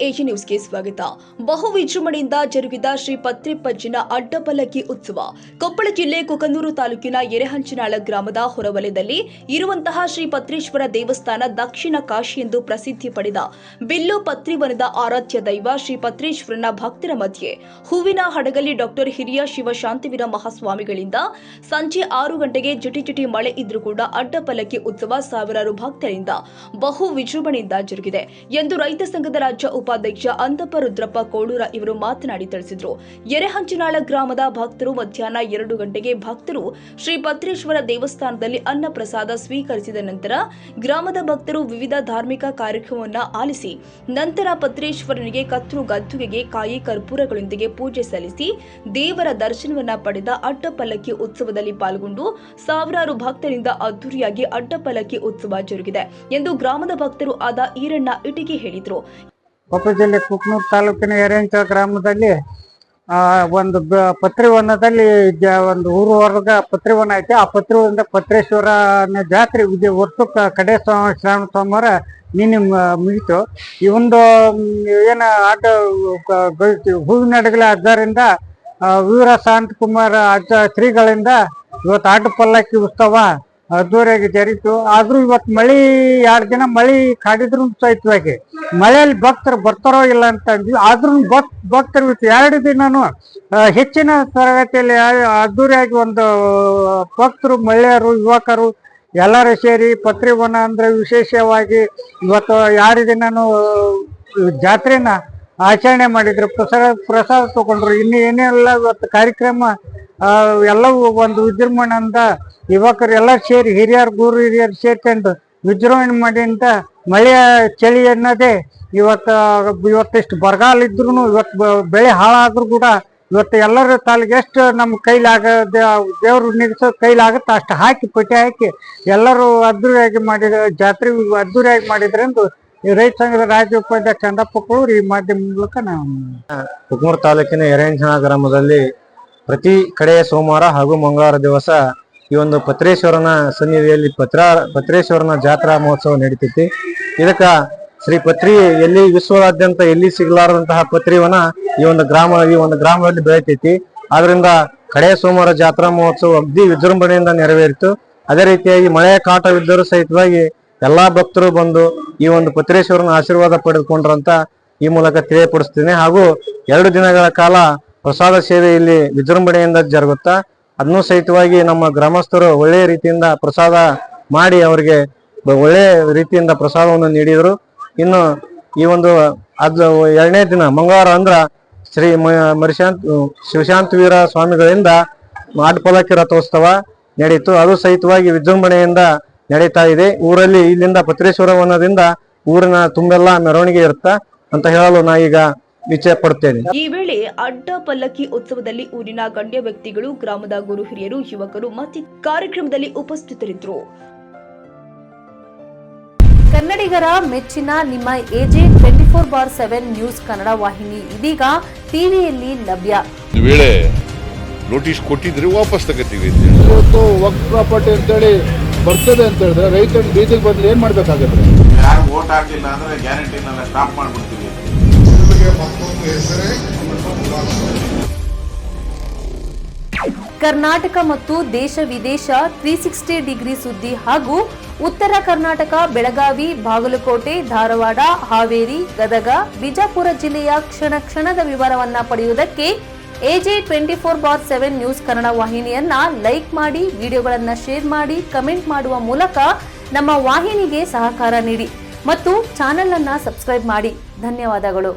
AG ನ್ಯೂಸ್ಗೆ ಸ್ವಾಗತ. ಬಹು ವಿಜೃಂಭಣೆಯಿಂದ ಜರುಗಿದ ಶ್ರೀ ಪತ್ರಿಪ್ಪಜ್ಜನ ಅಡ್ಡಪಲ್ಲಕ್ಕಿ ಉತ್ಸವ ಕೊಪ್ಪಳ ಜಿಲ್ಲೆ ಕುಕನೂರು ತಾಲೂಕಿನ ಎರೆಹಂಚನಾಳ ಗ್ರಾಮದ ಹೊರವಲಯದಲ್ಲಿ ಇರುವಂತಹ ಶ್ರೀ ಪತ್ರೇಶ್ವರ ದೇವಸ್ಥಾನ ದಕ್ಷಿಣ ಕಾಶಿ ಎಂದು ಪ್ರಸಿದ್ಧಿ ಪಡೆದ ಬಿಲ್ಲು ಪತ್ರಿವನದ ಆರಾಧ್ಯ ದೈವ ಶ್ರೀ ಪತ್ರೇಶ್ವರನ ಭಕ್ತರ ಮಧ್ಯೆ ಹೂವಿನ ಹಡಗಲಿ ಡಾಕ್ಟರ್ ಹಿರಿಯ ಶಿವಶಾಂತಿವೀರ ಮಹಾಸ್ವಾಮಿಗಳಿಂದ ಸಂಜೆ 6 ಗಂಟೆಗೆ ಜಿಟಿ ಮಳೆ ಇದ್ರೂ ಕೂಡ ಅಡ್ಡಪಲ್ಲಕ್ಕಿ ಉತ್ಸವ ಸಾವಿರಾರು ಭಕ್ತರಿಂದ ಬಹು ವಿಜೃಂಭಣೆಯಿಂದ ಜರುಗಿದೆ ಎಂದು ರೈತ ಸಂಘದ ರಾಜ್ಯ ಉಪಾಧ್ಯಕ್ಷ ಅಂತಪ್ಪ ರುದ್ರಪ್ಪ ಕೋಳೂರ ಇವರು ಮಾತನಾಡಿ ತಿಳಿಸಿದರು. ಎರೆಹಂಚನಾಳ ಗ್ರಾಮದ ಭಕ್ತರು ಮಧ್ಯಾಹ್ನ 2 ಗಂಟೆಗೆ ಭಕ್ತರು ಶ್ರೀ ಪತ್ರೇಶ್ವರ ದೇವಸ್ಥಾನದಲ್ಲಿ ಅನ್ನ ಪ್ರಸಾದ ಸ್ವೀಕರಿಸಿದ ನಂತರ ಗ್ರಾಮದ ಭಕ್ತರು ವಿವಿಧ ಧಾರ್ಮಿಕ ಕಾರ್ಯಕ್ರಮವನ್ನು ಆಲಿಸಿ ನಂತರ ಪತ್ರೇಶ್ವರನಿಗೆ ಕತ್ತರು ಗದ್ದುಗೆಗೆ ಕಾಯಿ ಕರ್ಪೂರಗಳೊಂದಿಗೆ ಪೂಜೆ ಸಲ್ಲಿಸಿ ದೇವರ ದರ್ಶನವನ್ನ ಪಡೆದ ಅಡ್ಡಪಲ್ಲಕ್ಕಿ ಉತ್ಸವದಲ್ಲಿ ಪಾಲ್ಗೊಂಡು ಸಾವಿರಾರು ಭಕ್ತರಿಂದ ಅದ್ದೂರಿಯಾಗಿ ಅಡ್ಡಪಲ್ಲಕ್ಕಿ ಉತ್ಸವ ಜರುಗಿದೆ ಎಂದು ಗ್ರಾಮದ ಭಕ್ತರು ಆದ ಈರಣ್ಣ ಇಟಿಗೆ ಹೇಳಿದರು. ಕೊಪ್ಪಳ ಜಿಲ್ಲೆ ಕುಕನೂರು ತಾಲೂಕಿನ ಎರೆಹಂಚಲ ಗ್ರಾಮದಲ್ಲಿ ಒಂದು ಪತ್ರಿವನದಲ್ಲಿ ಒಂದು ಊರವರ್ಗ ಪತ್ರಿವನ ಐತೆ. ಆ ಪತ್ರಿವನದ ಪತ್ರೇಶ್ವರನ ಜಾತ್ರೆ ವರ್ಷಕ್ಕೆ ಕಡೆ ಶ್ರಾವಣ ಸೋಮವಾರ ನಿನ್ನೆ ಮುಗಿತು. ಈ ಒಂದು ಏನ ಆಟ ಹೂವಿನ ಅಡಗಲೆ ಆದ್ದರಿಂದ ವೀರ ಶಾಂತಕುಮಾರ ಶ್ರೀಗಳಿಂದ ಇವತ್ತು ಆಟ ಪಲ್ಲಕ್ಕಿ ಉತ್ಸವ ಅದ್ದೂರಿಯಾಗಿ ಜರಿತು. ಆದ್ರೂ ಇವತ್ತು ಮಳಿ 2 ದಿನ ಮಳಿ ಕಾಡಿದ್ರು ಸಹಿತವಾಗಿ ಮಳೆಯಲ್ಲಿ ಭಕ್ತರು ಬರ್ತಾರೋ ಇಲ್ಲ ಅಂತ ಅಂದ್ವಿ. ಆದ್ರೂ ಭಕ್ತರು 2 ದಿನನು ಹೆಚ್ಚಿನ ತರಗತಿಯಲ್ಲಿ ಅದ್ದೂರಿಯಾಗಿ ಒಂದು ಭಕ್ತರು ಮಹಿಳೆಯರು ಯುವಕರು ಎಲ್ಲರೂ ಸೇರಿ ಪತ್ರಿವನ ಅಂದ್ರೆ ವಿಶೇಷವಾಗಿ ಇವತ್ತು 2 ದಿನನು ಜಾತ್ರೆನ ಆಚರಣೆ ಮಾಡಿದ್ರು. ಪ್ರಸಾದ ತಗೊಂಡ್ರು. ಇನ್ನು ಏನೆಲ್ಲ ಇವತ್ತು ಕಾರ್ಯಕ್ರಮ ಎಲ್ಲವೂ ಒಂದು ವಿಜೃಂಭಣೆಯಿಂದ ಯುವಕರು ಎಲ್ಲ ಸೇರಿ ಹಿರಿಯರು ಗುರು ಹಿರಿಯರು ಸೇರ್ಕೊಂಡು ವಿಜೃಂಭಣೆ ಮಾಡಿಂದ ಮಳೆಯ ಚಳಿ ಅನ್ನೋದೇ ಇವತ್ತಿಷ್ಟು ಬರಗಾಲ ಇದ್ರು ಇವತ್ತು ಬೆಳೆ ಹಾಳಾದ್ರೂ ಕೂಡ ಇವತ್ತು ಎಲ್ಲರ ತಾಲಿಗೆ ಎಷ್ಟು ನಮ್ಮ ಕೈಲಾಗ ದೇವ್ರು ನಿಗಿಸೋ ಕೈಲಾಗುತ್ತೆ ಅಷ್ಟು ಹಾಕಿ ಪಟ್ಟಿ ಹಾಕಿ ಎಲ್ಲರೂ ಅದ್ದೂರಿಯಾಗಿ ಮಾಡಿದ ಜಾತ್ರೆ ಅದ್ದೂರಿಯಾಗಿ ಮಾಡಿದ್ರೆಂದು ರೈತ ಸಂಘದ ರಾಜ್ಯ ಉಪಾಧ್ಯಕ್ಷ ಅಂತಪ್ಪ ಕೋಳೂರು ಈ ಮಾಧ್ಯಮ ಮೂಲಕ ನಾವು ಕುಕನೂರು ತಾಲೂಕಿನ ಎರೆಹಂಚನಾಳ ಗ್ರಾಮದಲ್ಲಿ ಪ್ರತಿ ಕಡೆಯ ಸೋಮವಾರ ಹಾಗೂ ಮಂಗಳವಾರ ದಿವಸ ಈ ಒಂದು ಪತ್ರೇಶ್ವರನ ಸನ್ನಿಧಿಯಲ್ಲಿ ಪತ್ರೇಶ್ವರನ ಜಾತ್ರಾ ಮಹೋತ್ಸವ ನಡೀತೈತಿ. ಇದಕ್ಕ ಶ್ರೀ ಪತ್ರಿ ಎಲ್ಲಿ ವಿಶ್ವದಾದ್ಯಂತ ಎಲ್ಲಿ ಸಿಗಲಾರದಂತಹ ಪತ್ರಿವನ ಈ ಒಂದು ಗ್ರಾಮದಲ್ಲಿ ಬೆಳೀತೈತಿ. ಆದ್ರಿಂದ ಕಡೆಯ ಸೋಮವಾರ ಜಾತ್ರಾ ಮಹೋತ್ಸವ ಅಗ್ದಿ ವಿಜೃಂಭಣೆಯಿಂದ ನೆರವೇರಿತು. ಅದೇ ರೀತಿಯಾಗಿ ಮಳೆಯ ಕಾಟವಿದ್ದರೂ ಸಹಿತವಾಗಿ ಎಲ್ಲಾ ಭಕ್ತರು ಬಂದು ಈ ಒಂದು ಪತ್ರೇಶ್ವರನ ಆಶೀರ್ವಾದ ಪಡೆದುಕೊಂಡ್ರಂತ ಈ ಮೂಲಕ ತಿಳಿಯಪಡಿಸ್ತೀನಿ. ಹಾಗೂ 2 ದಿನಗಳ ಕಾಲ ಪ್ರಸಾದ ಸೇವೆ ಇಲ್ಲಿ ವಿಜೃಂಭಣೆಯಿಂದ ಜರುಗುತ್ತಾ ಅದನ್ನು ಸಹಿತವಾಗಿ ನಮ್ಮ ಗ್ರಾಮಸ್ಥರು ಒಳ್ಳೆಯ ರೀತಿಯಿಂದ ಪ್ರಸಾದ ಮಾಡಿ ಅವರಿಗೆ ಒಳ್ಳೆಯ ರೀತಿಯಿಂದ ಪ್ರಸಾದವನ್ನು ನೀಡಿದರು. ಇನ್ನು ಈ ಒಂದು 2ನೇ ದಿನ ಮಂಗಳವಾರ ಅಂದ್ರ ಶ್ರೀ ಶಿವಶಾಂತವೀರ ಸ್ವಾಮಿಗಳಿಂದ ಅಡ್ಡಪಲ್ಲಕ್ಕಿ ರಥೋತ್ಸವ ನಡೆಯಿತು. ಅದು ಸಹಿತವಾಗಿ ವಿಜೃಂಭಣೆಯಿಂದ ನಡೀತಾ ಇದೆ. ಊರಲ್ಲಿ ಇಲ್ಲಿಂದ ಪತ್ರೇಶ್ವರ ವನದಿಂದ ಊರಿನ ತುಂಬೆಲ್ಲ ಮೆರವಣಿಗೆ ಇರುತ್ತಾ ಅಂತ ಹೇಳಲು ನಾ ಈಗ ಇಚ್ಛೆ ಪಡುತ್ತೇನೆ. ಈ ವೇಳೆ ಅಡ್ಡಪಲ್ಲಕ್ಕಿ ಉತ್ಸವದಲ್ಲಿ ಊರಿನ ಗಣ್ಯ ವ್ಯಕ್ತಿಗಳು, ಗ್ರಾಮದ ಗುರು ಹಿರಿಯರು, ಯುವಕರು ಮತ್ತು ಕಾರ್ಯಕ್ರಮದಲ್ಲಿ ಉಪಸ್ಥಿತರಿದ್ದರು. ಕನ್ನಡಿಗರ ಮೆಚ್ಚಿನ ನಿಮ್ಮ ಎಜೆ 24/7 ನ್ಯೂಸ್ ಕನ್ನಡ ವಾಹಿನಿ ಇದೀಗ ಟಿವಿಯಲ್ಲಿ ಲಭ್ಯ. ಈ ವೇಳೆ ನೋಟಿಸ್ ಕೊಟ್ಟಿದ್ರೆ ವಾಪಸ್ ತಗೋತೀವಿ. ಇವತ್ತು ವಕ್ಫ್ ಪ್ರಾಪರ್ಟಿ ಅಂತೇಳಿ ಬರ್ತದೆ ಅಂತ ಹೇಳಿದ್ರೆ ರೈತರು ಬೀದಿಗೆ ಬಂದ್ರೆ ಏನ್ ಮಾಡ್ಬೇಕಾಗತ್ತೆ? ಯಾರು ವೋಟ್ ಹಾಕಿಲ್ಲ ಅಂದ್ರೆ ಗ್ಯಾರಂಟಿನೆಲ್ಲ ಸ್ಟಾಪ್ ಮಾಡ್ಬಿಡ್ತೀವಿ. ಕರ್ನಾಟಕ ಮತ್ತು ದೇಶ ವಿದೇಶ 360 ಡಿಗ್ರಿ ಸುದ್ದಿ ಹಾಗೂ ಉತ್ತರ ಕರ್ನಾಟಕ, ಬೆಳಗಾವಿ, ಬಾಗಲಕೋಟೆ, ಧಾರವಾಡ, ಹಾವೇರಿ, ಗದಗ, ಬಿಜಾಪುರ ಜಿಲ್ಲೆಯ ಕ್ಷಣದ ವಿವರವನ್ನ ಪಡೆಯುವುದಕ್ಕೆ ಎಜೆ 24/7 ನ್ಯೂಸ್ ಕನ್ನಡ ವಾಹಿನಿಯನ್ನ ಲೈಕ್ ಮಾಡಿ, ವಿಡಿಯೋಗಳನ್ನ ಶೇರ್ ಮಾಡಿ, ಕಮೆಂಟ್ ಮಾಡುವ ಮೂಲಕ ನಮ್ಮ ವಾಹಿನಿಗೆ ಸಹಕಾರ ನೀಡಿ ಮತ್ತು ಚಾನೆಲ್ ಅನ್ನ ಸಬ್ಸ್ಕ್ರೈಬ್ ಮಾಡಿ. ಧನ್ಯವಾದಗಳು.